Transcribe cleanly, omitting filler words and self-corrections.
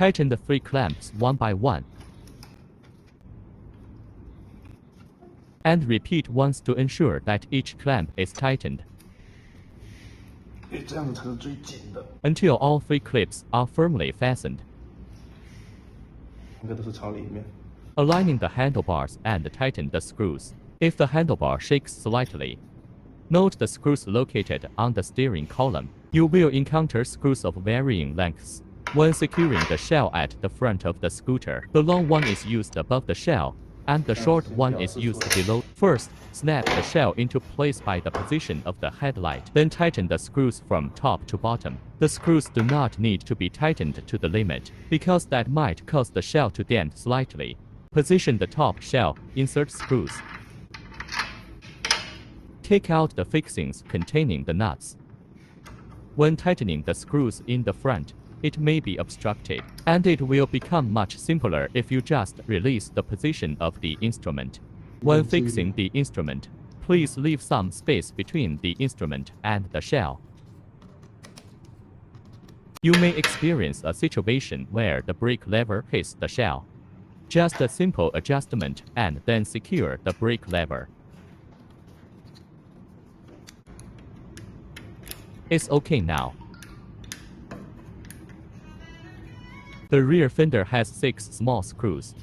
Tighten the 3 clamps one by one. And repeat once to ensure that each clamp is tightened. 这样子才是最紧的。 Until all 3 clips are firmly fastened. 应该都是朝里面。 Aligning the handlebars and tighten the screws. If the handlebar shakes slightly, note the screws located on the steering column. You will encounter screws of varying lengths. When securing the shell at the front of the scooter, the long one is used above the shell, and the short one is used below. First, snap the shell into place by the position of the headlight. Then tighten the screws from top to bottom. The screws do not need to be tightened to the limit, because that might cause the shell to dent slightly. Position the top shell, insert screws. Take out the fixings containing the nuts. When tightening the screws in the front, it may be obstructed, and it will become much simpler if you just release the position of the instrument. When fixing the instrument, please leave some space between the instrument and the shell. You may experience a situation where the brake lever hits the shell. Just a simple adjustment and then secure the brake lever. It's okay now. The rear fender has 6 small screws.